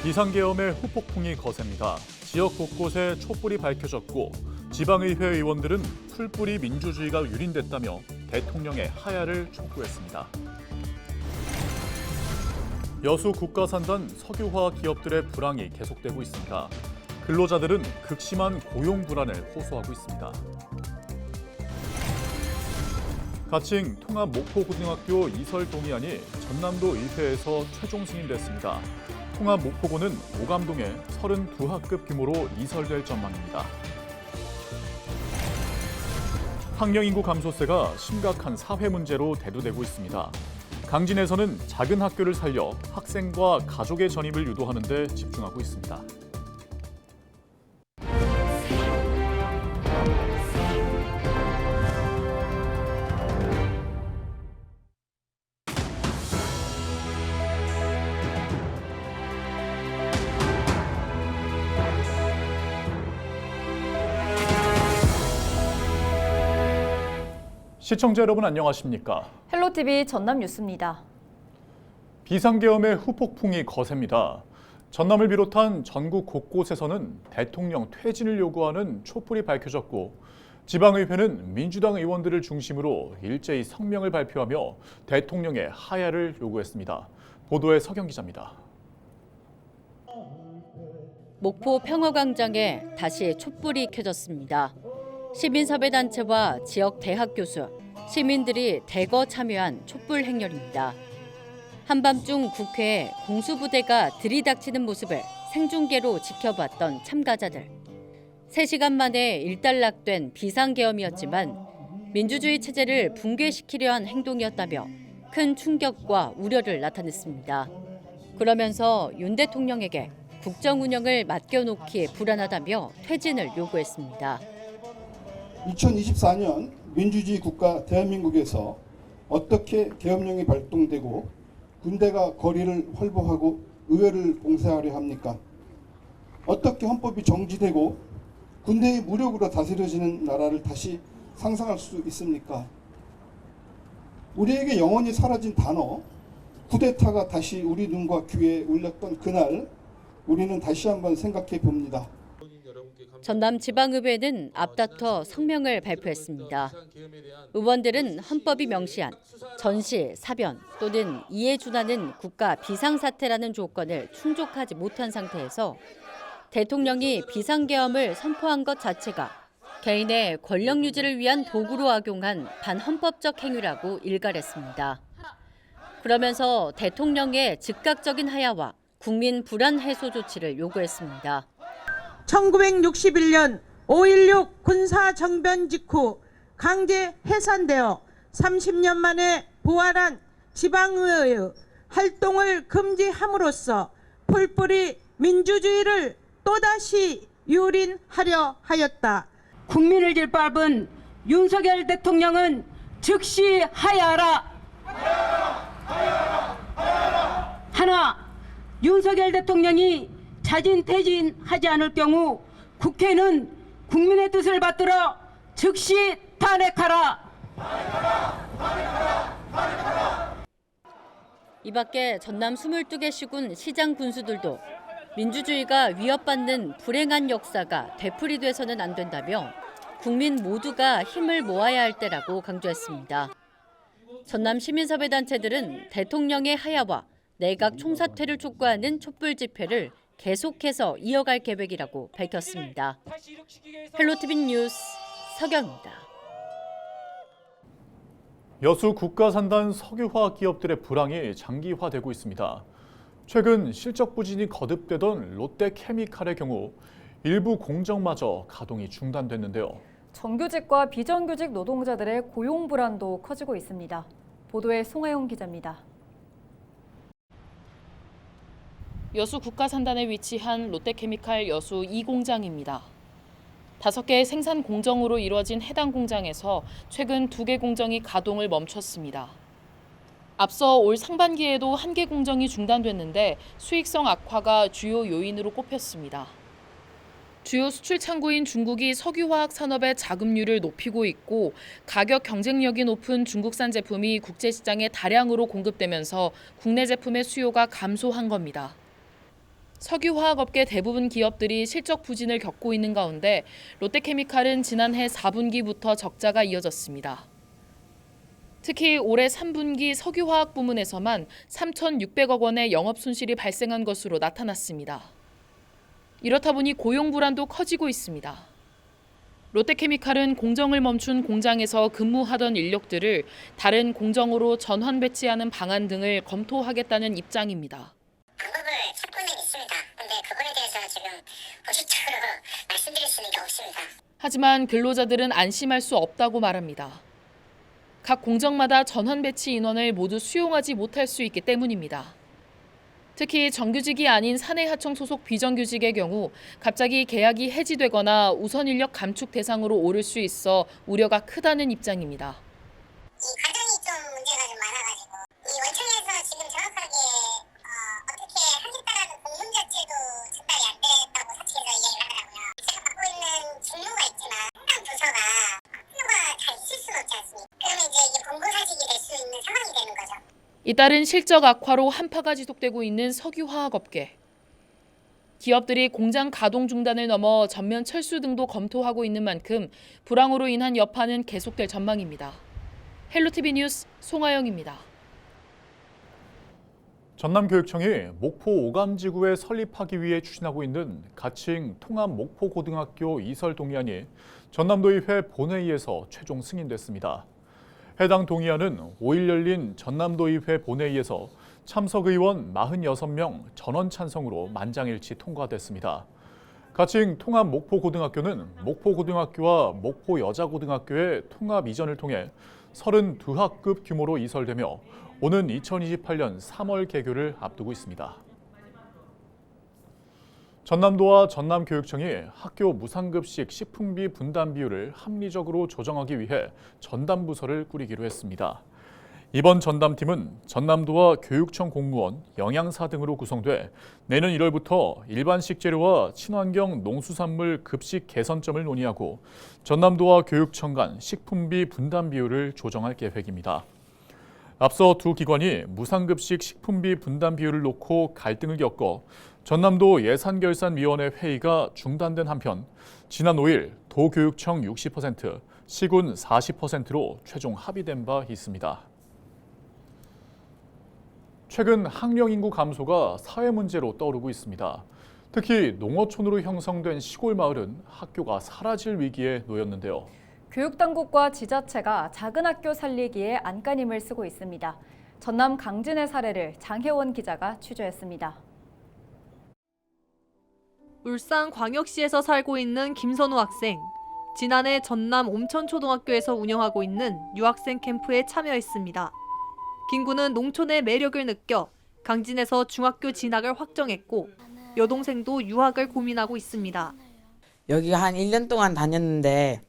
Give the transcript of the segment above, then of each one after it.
비상계엄의 후폭풍이 거셉니다. 지역 곳곳에 촛불이 밝혀졌고 지방의회 의원들은 풀뿌리 민주주의가 유린됐다며 대통령의 하야를 촉구했습니다. 여수 국가산단 석유화학 기업들의 불황이 계속되고 있습니다. 근로자들은 극심한 고용 불안을 호소하고 있습니다. 가칭 통합 목포고등학교 이설 동의안이 전남도 의회에서 최종 승인됐습니다. 통합 목포고는 오감동에 32학급 규모로 이설될 전망입니다. 학령 인구 감소세가 심각한 사회 문제로 대두되고 있습니다. 강진에서는 작은 학교를 살려 학생과 가족의 전입을 유도하는 데 집중하고 있습니다. 시청자 여러분 안녕하십니까? 헬로티비 전남 뉴스입니다. 비상계엄의 후폭풍이 거셉니다. 전남을 비롯한 전국 곳곳에서는 대통령 퇴진을 요구하는 촛불이 밝혀졌고 지방의회는 민주당 의원들을 중심으로 일제히 성명을 발표하며 대통령의 하야를 요구했습니다. 보도에 서경 기자입니다. 목포 평화광장에 다시 촛불이 켜졌습니다. 시민사회단체와 지역 대학 교수, 시민들이 대거 참여한 촛불 행렬입니다. 한밤중 국회에 공수부대가 들이닥치는 모습을 생중계로 지켜봤던 참가자들. 3시간 만에 일단락된 비상계엄이었지만 민주주의 체제를 붕괴시키려 한 행동이었다며 큰 충격과 우려를 나타냈습니다. 그러면서 윤 대통령에게 국정 운영을 맡겨놓기 불안하다며 퇴진을 요구했습니다. 2024년 민주주의 국가 대한민국에서 어떻게 계엄령이 발동되고 군대가 거리를 활보하고 의회를 봉쇄하려 합니까? 어떻게 헌법이 정지되고 군대의 무력으로 다스려지는 나라를 다시 상상할 수 있습니까? 우리에게 영원히 사라진 단어 쿠데타가 다시 우리 눈과 귀에 울렸던 그날 우리는 다시 한번 생각해 봅니다. 전남 지방의회는 앞다퉈 성명을 발표했습니다. 의원들은 헌법이 명시한 전시, 사변 또는 이에 준하는 국가 비상사태라는 조건을 충족하지 못한 상태에서 대통령이 비상계엄을 선포한 것 자체가 개인의 권력 유지를 위한 도구로 악용한 반헌법적 행위라고 일갈했습니다. 그러면서 대통령의 즉각적인 하야와 국민 불안 해소 조치를 요구했습니다. 1961년 5.16 군사정변 직후 강제 해산되어 30년 만에 부활한 지방의회의 활동을 금지함으로써 풀뿌리 민주주의를 또다시 유린하려 하였다. 국민을 짓밟은 윤석열 대통령은 즉시 하야하라. 하나, 윤석열 대통령이 자진 퇴진하지 않을 경우 국회는 국민의 뜻을 받들어 즉시 탄핵하라. 이 밖에 전남 22개 시군 시장 군수들도 민주주의가 위협받는 불행한 역사가 되풀이돼서는 안 된다며 국민 모두가 힘을 모아야 할 때라고 강조했습니다. 전남 시민사회단체들은 대통령의 하야와 내각 총사퇴를 촉구하는 촛불 집회를 계속해서 이어갈 계획이라고 밝혔습니다. 헬로티비 뉴스 서경입니다. 여수 국가산단 석유화학 기업들의 불황이 장기화되고 있습니다. 최근 실적 부진이 거듭되던 롯데케미칼의 경우 일부 공정마저 가동이 중단됐는데요. 정규직과 비정규직 노동자들의 고용 불안도 커지고 있습니다. 보도에 송하영 기자입니다. 여수 국가산단에 위치한 롯데케미칼 여수 2공장입니다. 5개의 생산 공정으로 이루어진 해당 공장에서 최근 2개 공정이 가동을 멈췄습니다. 앞서 올 상반기에도 1개 공정이 중단됐는데 수익성 악화가 주요 요인으로 꼽혔습니다. 주요 수출 창구인 중국이 석유화학 산업의 자금률을 높이고 있고 가격 경쟁력이 높은 중국산 제품이 국제시장에 다량으로 공급되면서 국내 제품의 수요가 감소한 겁니다. 석유화학업계 대부분 기업들이 실적 부진을 겪고 있는 가운데 롯데케미칼은 지난해 4분기부터 적자가 이어졌습니다. 특히 올해 3분기 석유화학 부문에서만 3,600억 원의 영업 손실이 발생한 것으로 나타났습니다. 이렇다 보니 고용 불안도 커지고 있습니다. 롯데케미칼은 공정을 멈춘 공장에서 근무하던 인력들을 다른 공정으로 전환 배치하는 방안 등을 검토하겠다는 입장입니다. 방법을 찾고는 있습니다. 근데 그거에 대해서 지금 공식적으로 말씀드릴 수 있는 게 없습니다. 하지만 근로자들은 안심할 수 없다고 말합니다. 각 공정마다 전환 배치 인원을 모두 수용하지 못할 수 있기 때문입니다. 특히 정규직이 아닌 사내하청 소속 비정규직의 경우 갑자기 계약이 해지되거나 우선 인력 감축 대상으로 오를 수 있어 우려가 크다는 입장입니다. 이 과정이 좀 문제가 좀 많아가지고 이 원청에서 지금 정확하게 어떻게 하겠다라는 공문 자체도 전달이 안 됐다고 사측에서 이야기를 하더라고요. 제가 맡고 있는 직무가 있지만 해당 부서가 학교가 다 있을 수는 없지 않습니까? 그러면 이제 이게 본고사직이 될 수 있는 상황이 되는 거죠. 이따른 실적 악화로 한파가 지속되고 있는 석유화학업계. 기업들이 공장 가동 중단을 넘어 전면 철수 등도 검토하고 있는 만큼 불황으로 인한 여파는 계속될 전망입니다. 헬로티비 뉴스 송하영입니다. 전남교육청이 목포 오감지구에 설립하기 위해 추진하고 있는 가칭 통합 목포고등학교 이설 동의안이 전남도의회 본회의에서 최종 승인됐습니다. 해당 동의안은 5일 열린 전남도의회 본회의에서 참석 의원 46명 전원 찬성으로 만장일치 통과됐습니다. 가칭 통합 목포고등학교는 목포고등학교와 목포여자고등학교의 통합 이전을 통해 32학급 규모로 이설되며 오는 2028년 3월 개교를 앞두고 있습니다. 전남도와 전남교육청이 학교 무상급식 식품비 분담 비율을 합리적으로 조정하기 위해 전담부서를 꾸리기로 했습니다. 이번 전담팀은 전남도와 교육청 공무원, 영양사 등으로 구성돼 내년 1월부터 일반 식재료와 친환경 농수산물 급식 개선점을 논의하고 전남도와 교육청 간 식품비 분담 비율을 조정할 계획입니다. 앞서 두 기관이 무상급식 식품비 분담 비율을 놓고 갈등을 겪어 전남도 예산결산위원회 회의가 중단된 한편 지난 5일 도교육청 60%, 시군 40%로 최종 합의된 바 있습니다. 최근 학령 인구 감소가 사회 문제로 떠오르고 있습니다. 특히 농어촌으로 형성된 시골 마을은 학교가 사라질 위기에 놓였는데요. 교육당국과 지자체가 작은 학교 살리기에 안간힘을 쓰고 있습니다. 전남 강진의 사례를 장혜원 기자가 취재했습니다. 울산광역시에서 살고 있는 김선우 학생. 지난해 전남 옴천초등학교에서 운영하고 있는 유학생 캠프에 참여했습니다. 김군은 농촌의 매력을 느껴 강진에서 중학교 진학을 확정했고 여동생도 유학을 고민하고 있습니다. 여기가 한 1년 동안 다녔는데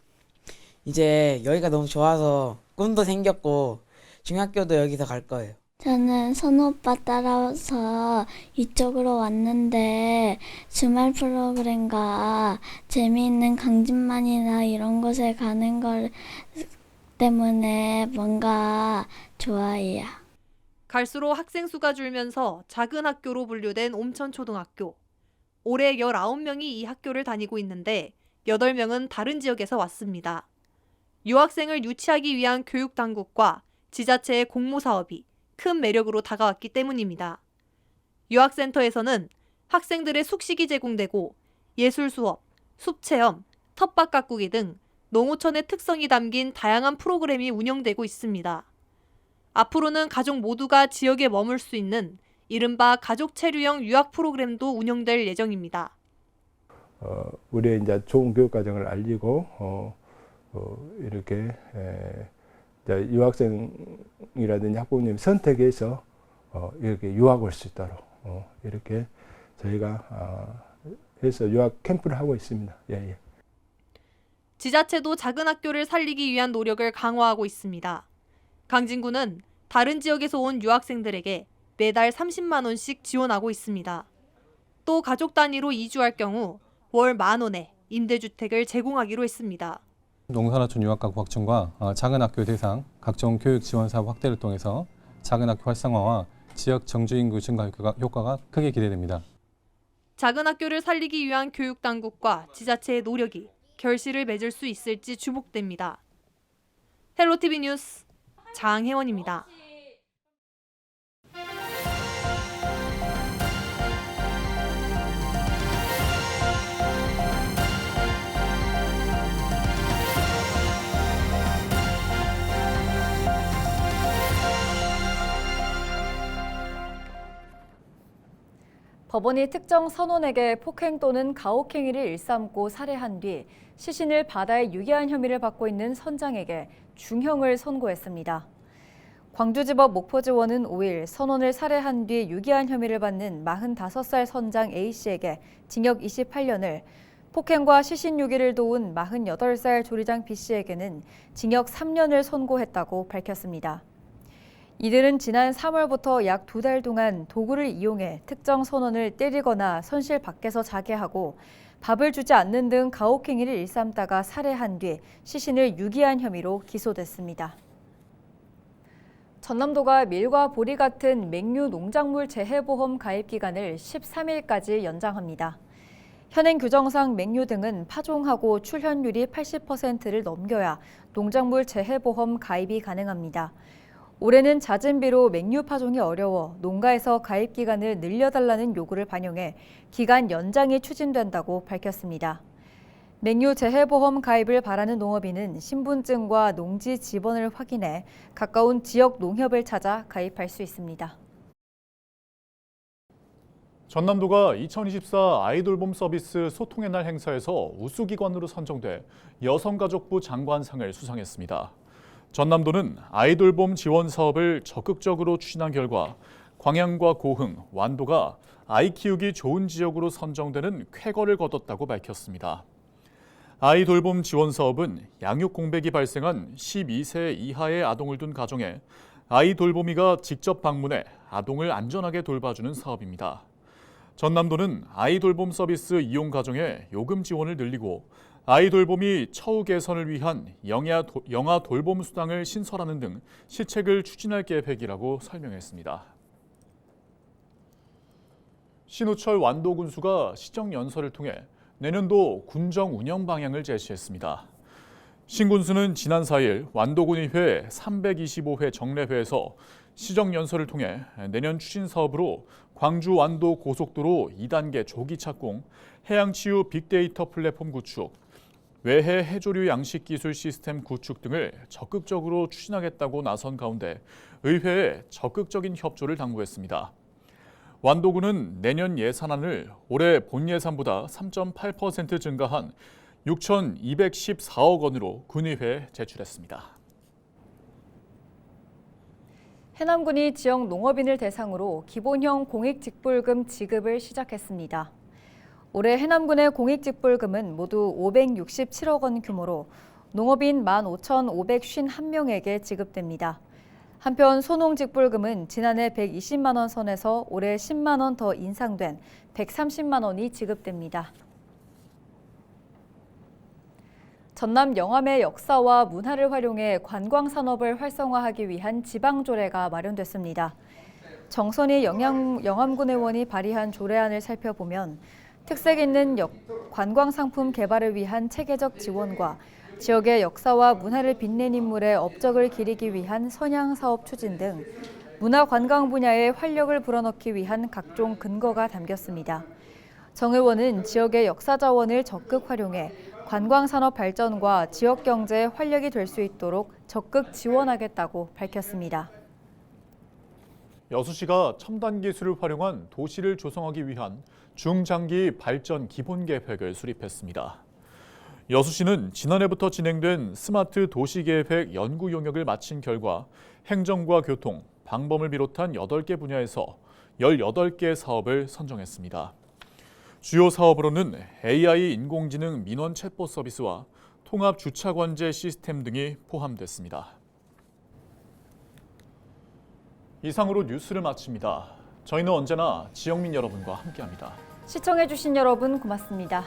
이제 여기가 너무 좋아서 꿈도 생겼고 중학교도 여기서 갈 거예요. 저는 선우 오빠 따라서 이쪽으로 왔는데 주말 프로그램과 재미있는 강진만이나 이런 곳에 가는 걸 때문에 뭔가 좋아해요. 갈수록 학생 수가 줄면서 작은 학교로 분류된 옴천초등학교. 올해 19명이 이 학교를 다니고 있는데 8명은 다른 지역에서 왔습니다. 유학생을 유치하기 위한 교육당국과 지자체의 공모사업이 큰 매력으로 다가왔기 때문입니다. 유학센터에서는 학생들의 숙식이 제공되고 예술 수업, 숲체험, 텃밭 가꾸기 등 농어촌의 특성이 담긴 다양한 프로그램이 운영되고 있습니다. 앞으로는 가족 모두가 지역에 머물 수 있는 이른바 가족 체류형 유학 프로그램도 운영될 예정입니다. 우리의 이제 좋은 교육 과정을 알리고 이렇게 유학생이라든지 학부모님 선택해서 이렇게 유학 올 수 있도록 이렇게 저희가 해서 유학 캠프를 하고 있습니다. 예. 지자체도 작은 학교를 살리기 위한 노력을 강화하고 있습니다. 강진구는 다른 지역에서 온 유학생들에게 매달 30만 원씩 지원하고 있습니다. 또 가족 단위로 이주할 경우 월 10,000원에 임대주택을 제공하기로 했습니다. 농산어촌 유학가구 확충과 작은 학교 대상 각종 교육 지원 사업 확대를 통해서 작은 학교 활성화와 지역 정주 인구 증가 효과가 크게 기대됩니다. 작은 학교를 살리기 위한 교육당국과 지자체의 노력이 결실을 맺을 수 있을지 주목됩니다. 헬로티비 뉴스 장혜원입니다. 법원이 특정 선원에게 폭행 또는 가혹행위를 일삼고 살해한 뒤 시신을 바다에 유기한 혐의를 받고 있는 선장에게 중형을 선고했습니다. 광주지법 목포지원은 5일 선원을 살해한 뒤 유기한 혐의를 받는 45살 선장 A씨에게 징역 28년을, 폭행과 시신 유기를 도운 48살 조리장 B씨에게는 징역 3년을 선고했다고 밝혔습니다. 이들은 지난 3월부터 약 2달 동안 도구를 이용해 특정 선원을 때리거나 선실 밖에서 자게 하고 밥을 주지 않는 등 가혹행위를 일삼다가 살해한 뒤 시신을 유기한 혐의로 기소됐습니다. 전남도가 밀과 보리 같은 맹류 농작물 재해보험 가입 기간을 13일까지 연장합니다. 현행 규정상 맹류 등은 파종하고 출현율이 80%를 넘겨야 농작물 재해보험 가입이 가능합니다. 올해는 잦은 비로 맹류 파종이 어려워 농가에서 가입 기간을 늘려달라는 요구를 반영해 기간 연장이 추진된다고 밝혔습니다. 맹류 재해보험 가입을 바라는 농업인은 신분증과 농지 지번을 확인해 가까운 지역 농협을 찾아 가입할 수 있습니다. 전남도가 2024 아이돌봄 서비스 소통의 날 행사에서 우수기관으로 선정돼 여성가족부 장관상을 수상했습니다. 전남도는 아이돌봄 지원 사업을 적극적으로 추진한 결과 광양과 고흥, 완도가 아이 키우기 좋은 지역으로 선정되는 쾌거를 거뒀다고 밝혔습니다. 아이돌봄 지원 사업은 양육 공백이 발생한 12세 이하의 아동을 둔 가정에 아이돌봄이가 직접 방문해 아동을 안전하게 돌봐주는 사업입니다. 전남도는 아이돌봄 서비스 이용 가정의 요금 지원을 늘리고 아이돌봄이 처우 개선을 위한 영아 돌봄 수당을 신설하는 등 시책을 추진할 계획이라고 설명했습니다. 신우철 완도군수가 시정연설을 통해 내년도 군정 운영 방향을 제시했습니다. 신 군수는 지난 4일 완도군의회 325회 정례회에서 시정연설을 통해 내년 추진 사업으로 광주 완도 고속도로 2단계 조기 착공, 해양치유 빅데이터 플랫폼 구축, 외해 해조류 양식 기술 시스템 구축 등을 적극적으로 추진하겠다고 나선 가운데 의회에 적극적인 협조를 당부했습니다. 완도군은 내년 예산안을 올해 본 예산보다 3.8% 증가한 6,214억 원으로 군의회에 제출했습니다. 해남군이 지역 농업인을 대상으로 기본형 공익직불금 지급을 시작했습니다. 올해 해남군의 공익직불금은 모두 567억 원 규모로 농업인 15,551명에게 지급됩니다. 한편 소농직불금은 지난해 120만 원 선에서 올해 10만 원 더 인상된 130만 원이 지급됩니다. 전남 영암의 역사와 문화를 활용해 관광산업을 활성화하기 위한 지방조례가 마련됐습니다. 정선희 영암군 의원이 발의한 조례안을 살펴보면 특색 있는 관광상품 개발을 위한 체계적 지원과 지역의 역사와 문화를 빛낸 인물의 업적을 기리기 위한 선양사업 추진 등 문화관광 분야에 활력을 불어넣기 위한 각종 근거가 담겼습니다. 정 의원은 지역의 역사 자원을 적극 활용해 관광산업 발전과 지역 경제에 활력이 될 수 있도록 적극 지원하겠다고 밝혔습니다. 여수시가 첨단 기술을 활용한 도시를 조성하기 위한 중장기 발전 기본 계획을 수립했습니다. 여수시는 지난해부터 진행된 스마트 도시계획 연구 용역을 마친 결과 행정과 교통, 방범을 비롯한 8개 분야에서 18개 사업을 선정했습니다. 주요 사업으로는 AI 인공지능 민원 챗봇 서비스와 통합 주차 관제 시스템 등이 포함됐습니다. 이상으로 뉴스를 마칩니다. 저희는 언제나 지역민 여러분과 함께합니다. 시청해주신 여러분 고맙습니다.